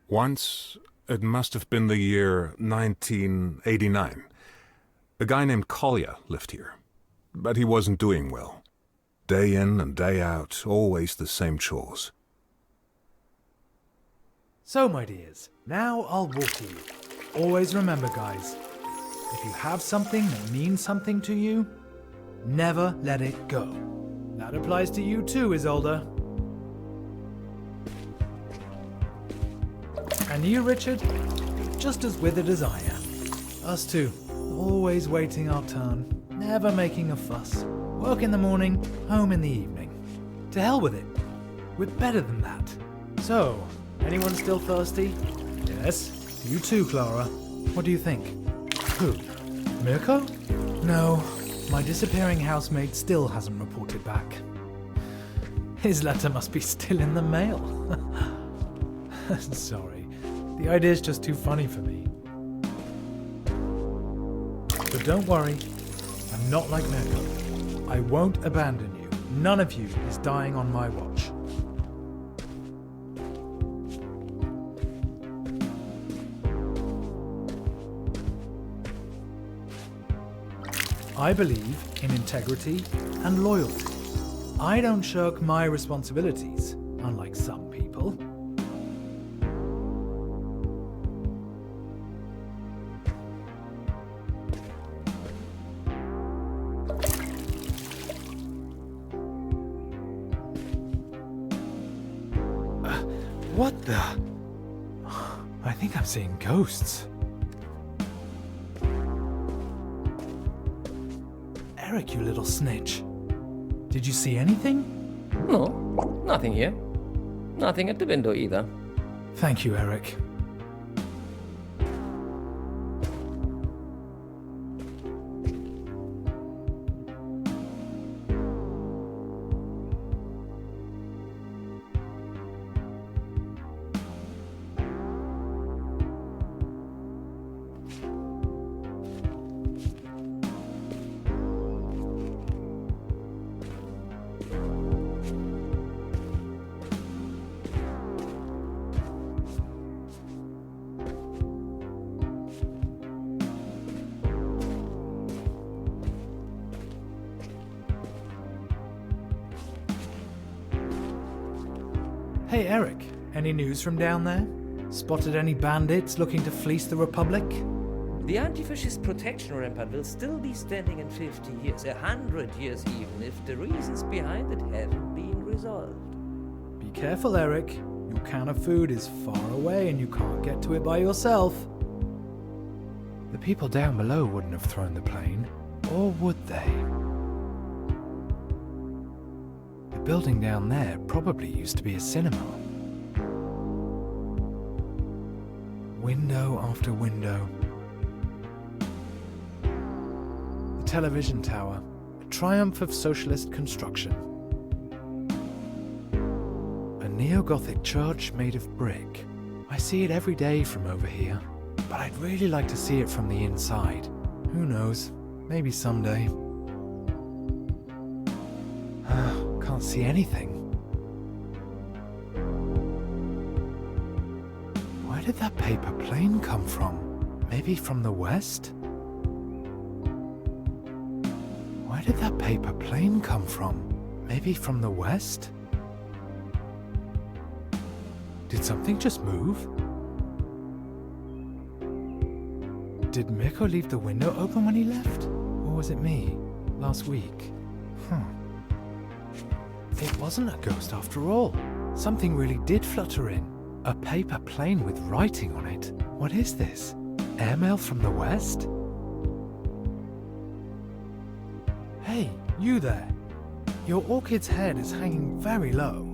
Once, it must have been the year 1989. A guy named Collier lived here, but he wasn't doing well. Day in and day out, always the same chores. So, my dears, now I'll walk you. Always remember, guys, if you have something that means something to you, never let it go. That applies to you too, Isolde. And you, Richard, just as withered as I am. Us too, always waiting our turn, never making a fuss. Work in the morning, home in the evening. To hell with it. We're better than that. So, anyone still thirsty? Yes, you too, Clara. What do you think? Who? Mirko? No, my disappearing housemate still hasn't reported back. His letter must be still in the mail. Sorry. The idea's just too funny for me. But don't worry, I'm not like Mirko. I won't abandon you. None of you is dying on my watch. I believe in integrity and loyalty. I don't shirk my responsibilities, unlike some people. What the? I think I'm seeing ghosts. Eric, you little snitch. Did you see anything? No, nothing here. Nothing at the window either. Thank you, Eric. Hey, Eric, any news from down there? Spotted any bandits looking to fleece the Republic? The anti-fascist protection rampart will still be standing in 50 years, 100 years even, if the reasons behind it haven't been resolved. Be careful, Eric. Your can of food is far away and you can't get to it by yourself. The people down below wouldn't have thrown the plane, or would they? The building down there probably used to be a cinema. Window after window. The television tower, a triumph of socialist construction. A neo-Gothic church made of brick. I see it every day from over here, but I'd really like to see it from the inside. Who knows, maybe someday. Can't see anything. Where did that paper plane come from? Maybe from the west? Where did that paper plane come from? Maybe from the west? Did something just move? Did Mirko leave the window open when he left? Or was it me? Last week? It wasn't a ghost after all. Something really did flutter in. A paper plane with writing on it. What is this? Airmail from the west? Hey, you there. Your orchid's head is hanging very low.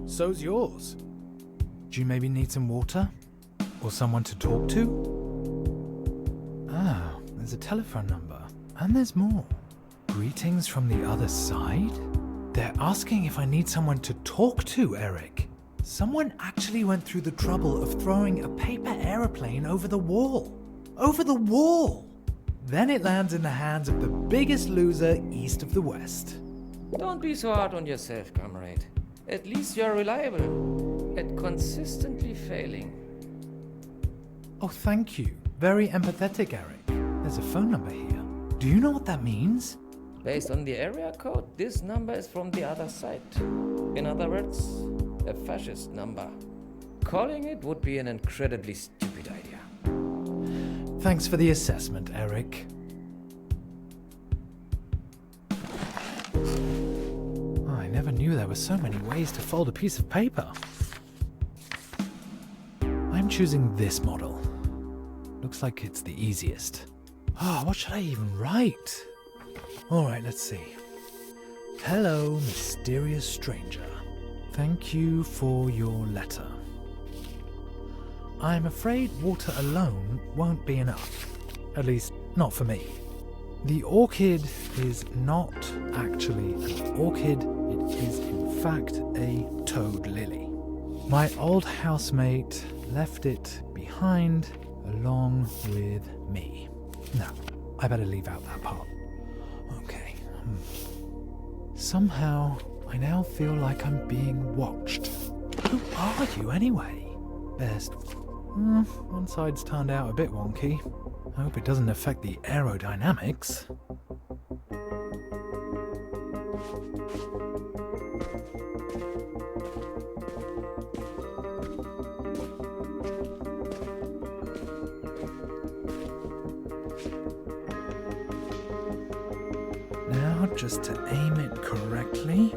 So's yours. Do you maybe need some water? Or someone to talk to? Ah, there's a telephone number. And there's more. Greetings from the other side? They're asking if I need someone to talk to, Eric. Someone actually went through the trouble of throwing a paper aeroplane over the wall. Over the wall! Then it lands in the hands of the biggest loser east of the west. Don't be so hard on yourself, comrade. At least you're reliable. At consistently failing. Oh, thank you. Very empathetic, Eric. There's a phone number here. Do you know what that means? Based on the area code, this number is from the other side. In other words, a fascist number. Calling it would be an incredibly stupid idea. Thanks for the assessment, Eric. I never knew there were so many ways to fold a piece of paper. I'm choosing this model. Looks like it's the easiest. What should I even write? Alright, let's see. Hello, mysterious stranger. Thank you for your letter. I'm afraid water alone won't be enough. At least, not for me. The orchid is not actually an orchid. It is, in fact, a toad lily. My old housemate left it behind along with me. Now, I better leave out that part. Okay. Somehow, I now feel like I'm being watched. Who are you, anyway? Best. One side's turned out a bit wonky. I hope it doesn't affect the aerodynamics. Now, just to aim it correctly.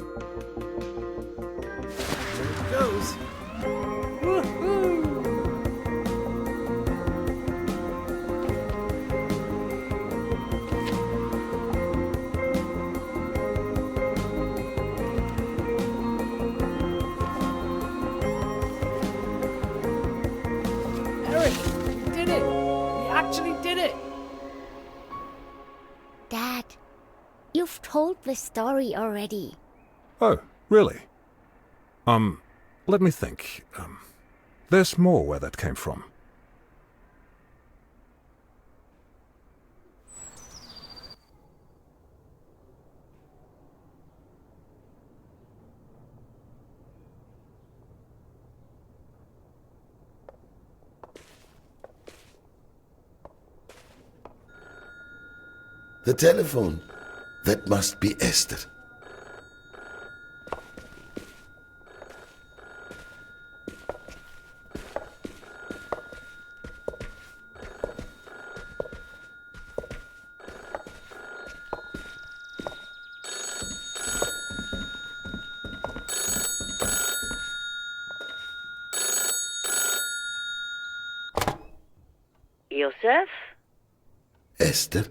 There it goes. Woohoo! Eric, we did it! We actually did it! Dad, you've told the story already. Oh, really? Let me think. There's more where that came from. The telephone. That must be Esther. Joseph? Esther?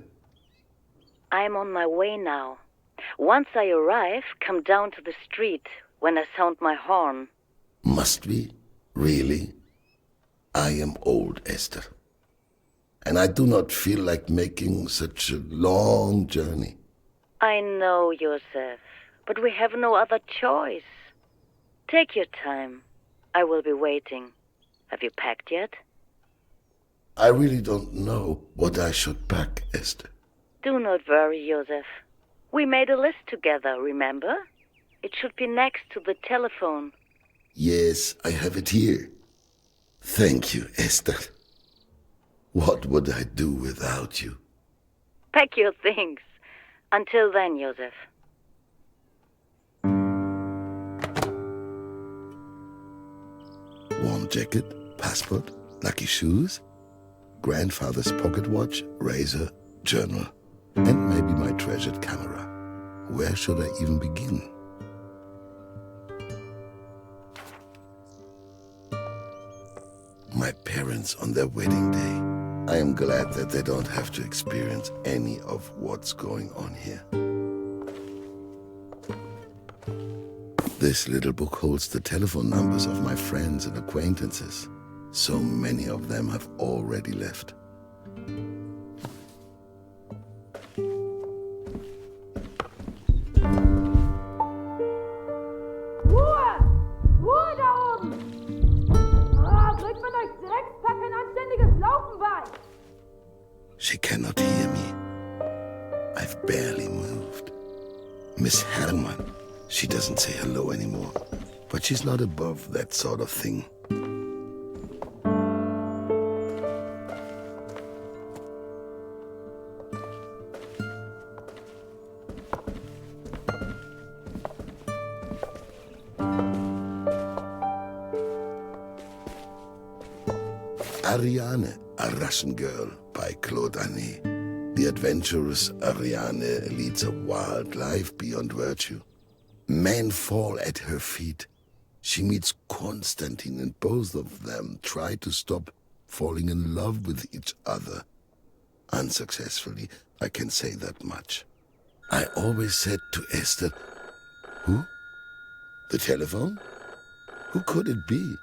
I'm on my way now. Once I arrive, come down to the street when I sound my horn. Must we? Really? I am old, Esther. And I do not feel like making such a long journey. I know, Joseph, but we have no other choice. Take your time. I will be waiting. Have you packed yet? I really don't know what I should pack, Esther. Do not worry, Joseph. We made a list together, remember? It should be next to the telephone. Yes, I have it here. Thank you, Esther. What would I do without you? Pack your things. Until then, Joseph. Warm jacket, passport, lucky shoes, grandfather's pocket watch, razor, journal, and maybe my treasured camera. Where should I even begin? My parents on their wedding day. I am glad that they don't have to experience any of what's going on here. This little book holds the telephone numbers of my friends and acquaintances. So many of them have already left. Ruhe! Ruhe da oben! Bringt man euch Dreckspack ein anständiges Laufen bei! She cannot hear me. I've barely moved. Miss Hellman, she doesn't say hello anymore. But she's not above that sort of thing. Ariane, a Russian girl by Claude Annet. The adventurous Ariane leads a wild life beyond virtue. Men fall at her feet. She meets Constantine, and both of them try to stop falling in love with each other. Unsuccessfully, I can say that much. I always said to Esther, "Who? The telephone? Who could it be?"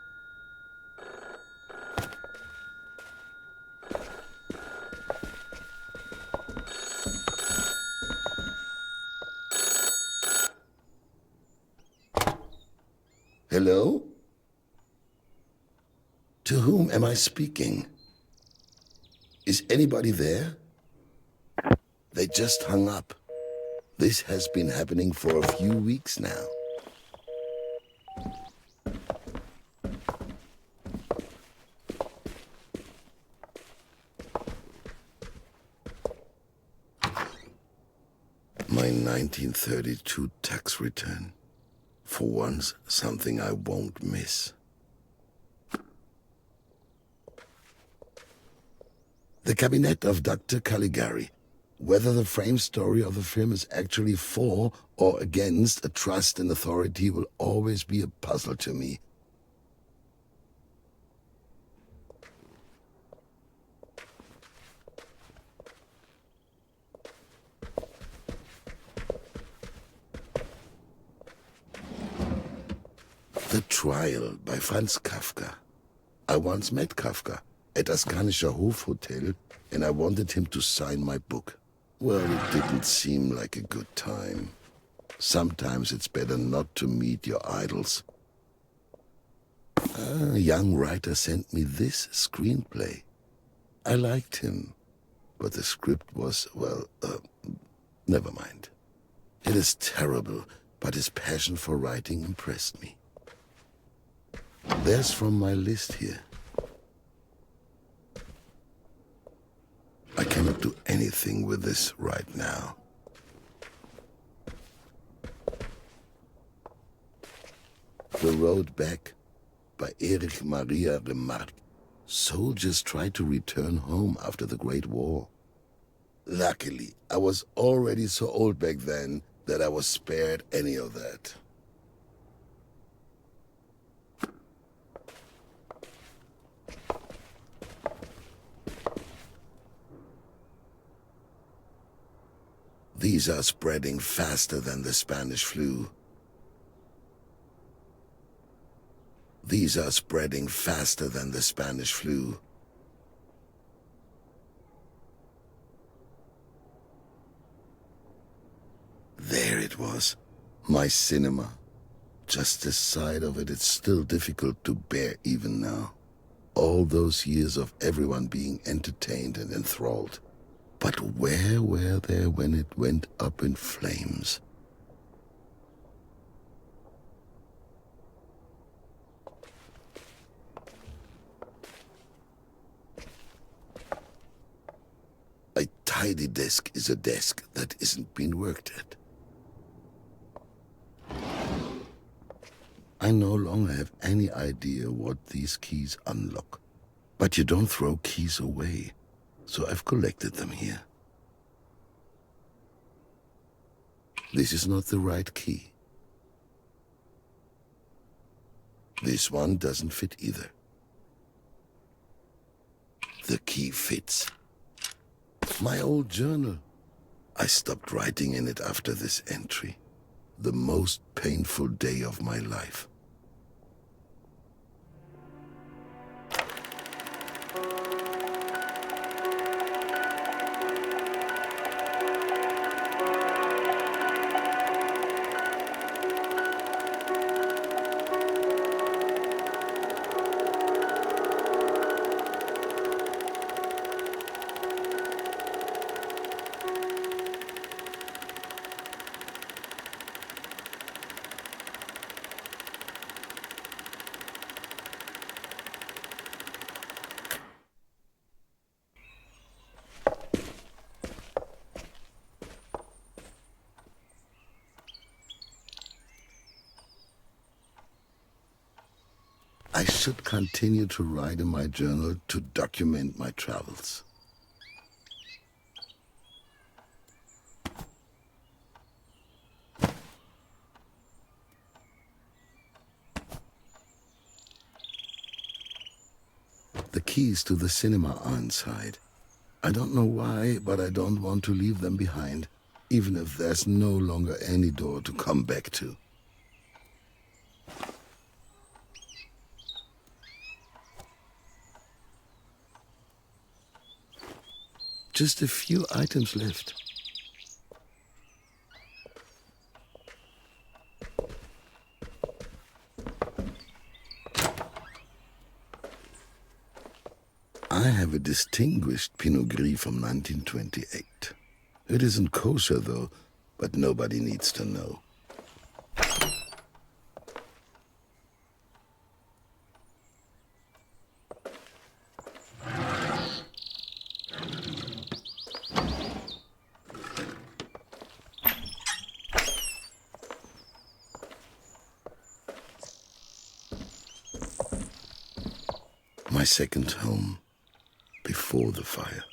Hello? To whom am I speaking? Is anybody there? They just hung up. This has been happening for a few weeks now. My 1932 tax return. For once, something I won't miss. The Cabinet of Dr. Caligari. Whether the frame story of the film is actually for or against a trust in authority will always be a puzzle to me. The Trial by Franz Kafka. I once met Kafka at Askanischer Hofhotel, and I wanted him to sign my book. Well, it didn't seem like a good time. Sometimes it's better not to meet your idols. A young writer sent me this screenplay. I liked him, but the script was, well, never mind. It is terrible, but his passion for writing impressed me. There's from my list here. I cannot do anything with this right now. The Road Back by Erich Maria Remarque. Soldiers try to return home after the Great War. Luckily, I was already so old back then that I was spared any of that. These are spreading faster than the Spanish flu. These are spreading faster than the Spanish flu. There it was, my cinema. Just the sight of it is still difficult to bear even now. All those years of everyone being entertained and enthralled. But where were they when it went up in flames? A tidy desk is a desk that isn't being worked at. I no longer have any idea what these keys unlock. But you don't throw keys away. So I've collected them here. This is not the right key. This one doesn't fit either. The key fits. My old journal. I stopped writing in it after this entry. The most painful day of my life. I should continue to write in my journal to document my travels. The keys to the cinema are inside. I don't know why, but I don't want to leave them behind, even if there's no longer any door to come back to. Just a few items left. I have a distinguished Pinot Gris from 1928. It isn't kosher, though, but nobody needs to know. My second home, before the fire.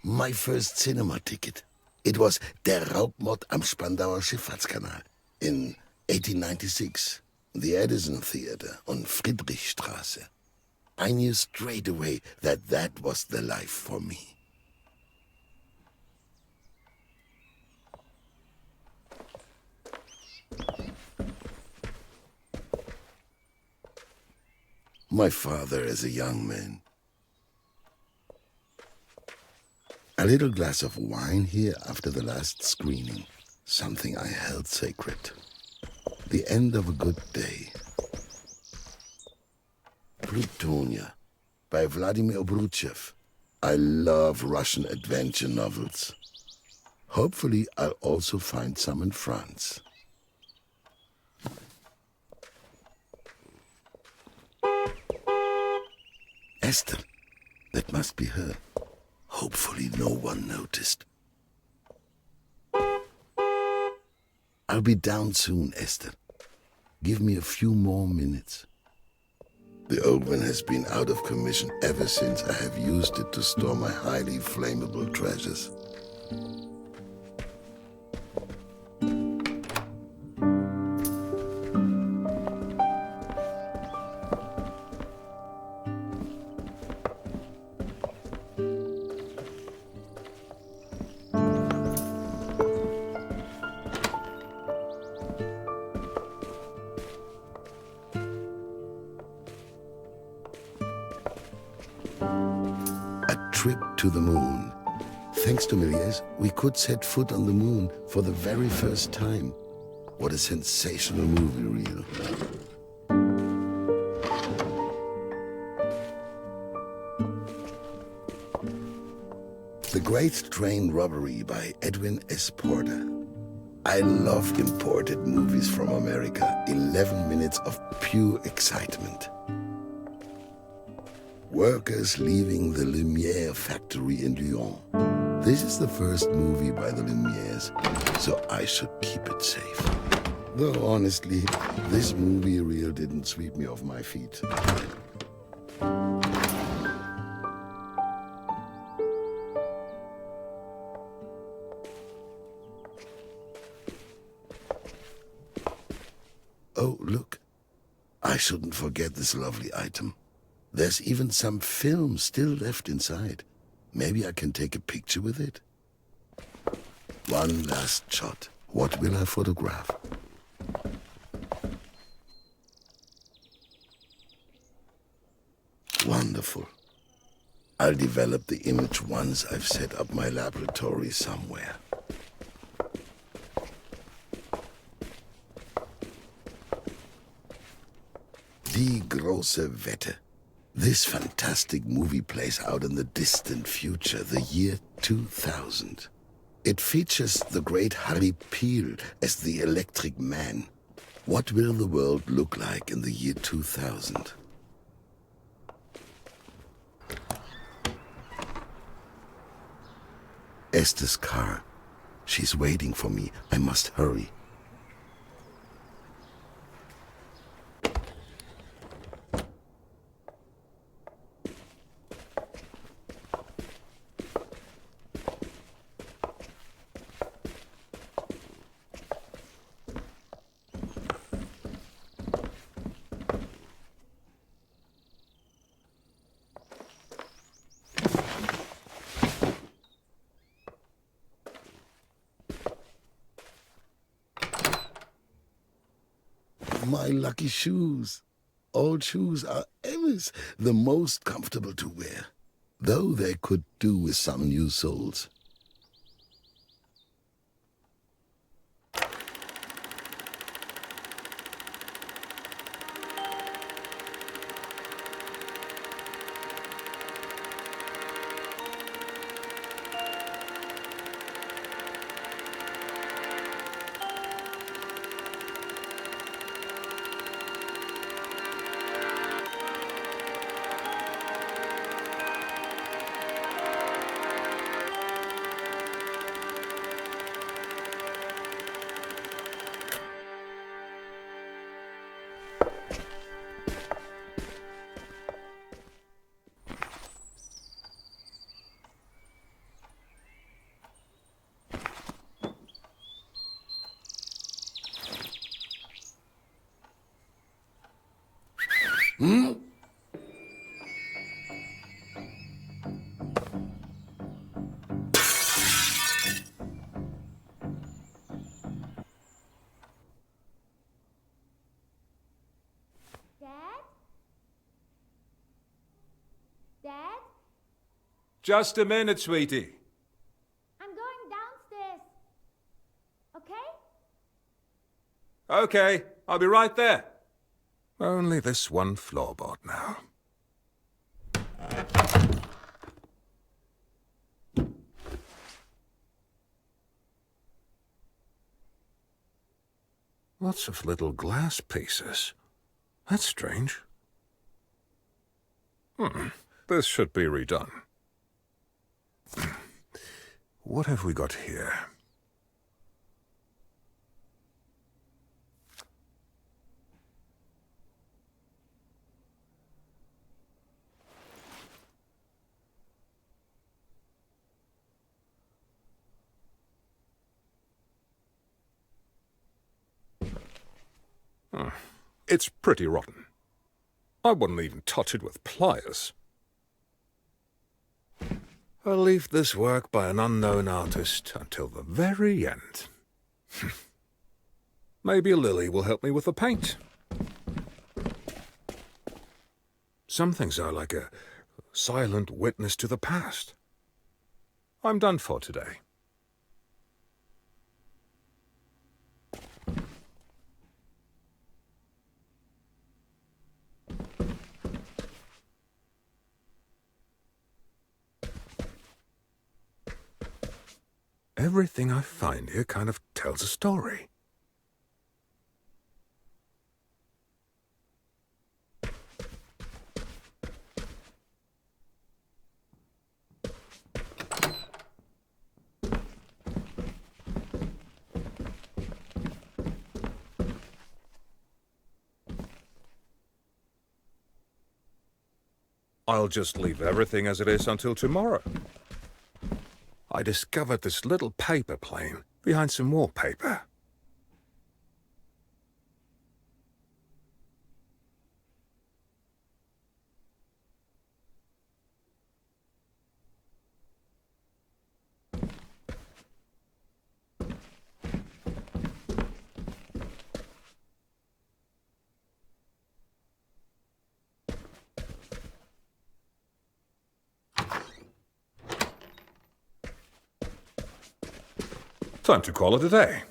My first cinema ticket. It was Der Raubmord am Spandauer Schifffahrtskanal in 1896, the Edison Theater on Friedrichstraße. I knew straight away that that was the life for me. My father as a young man. A little glass of wine here after the last screening, something I held sacred. The end of a good day. Plutonia by Vladimir Obruchev. I love Russian adventure novels. Hopefully I'll also find some in France. Esther, that must be her. Hopefully no one noticed. I'll be down soon, Esther. Give me a few more minutes. The oven has been out of commission ever since I have used it to store my highly flammable treasures. Trip to the moon. Thanks to Méliès, we could set foot on the moon for the very first time. What a sensational movie reel. The Great Train Robbery by Edwin S. Porter. I love imported movies from America. 11 minutes of pure excitement. Workers leaving the Lumière factory in Lyon. This is the first movie by the Lumières, so I should keep it safe. Though honestly, this movie reel didn't sweep me off my feet. Oh, look. I shouldn't forget this lovely item. There's even some film still left inside. Maybe I can take a picture with it. One last shot. What will I photograph? Wonderful. I'll develop the image once I've set up my laboratory somewhere. Die große Wette. This fantastic movie plays out in the distant future, the year 2000. It features the great Harry Peel as the Electric Man. What will the world look like in the year 2000? Esther's car. She's waiting for me. I must hurry. my lucky shoes. Old shoes are always the most comfortable to wear, though they could do with some new soles. Dad? Dad? Just a minute, sweetie. I'm going downstairs. Okay? Okay, I'll be right there. Only this one floorboard now. Lots of little glass pieces. That's strange. This should be redone. What have we got here? It's pretty rotten. I wouldn't even touch it with pliers. I'll leave this work by an unknown artist until the very end. Maybe Lily will help me with the paint. Some things are like a silent witness to the past. I'm done for today. Everything I find here kind of tells a story. I'll just leave everything as it is until tomorrow. I discovered this little paper plane behind some wallpaper. Time to call it a day.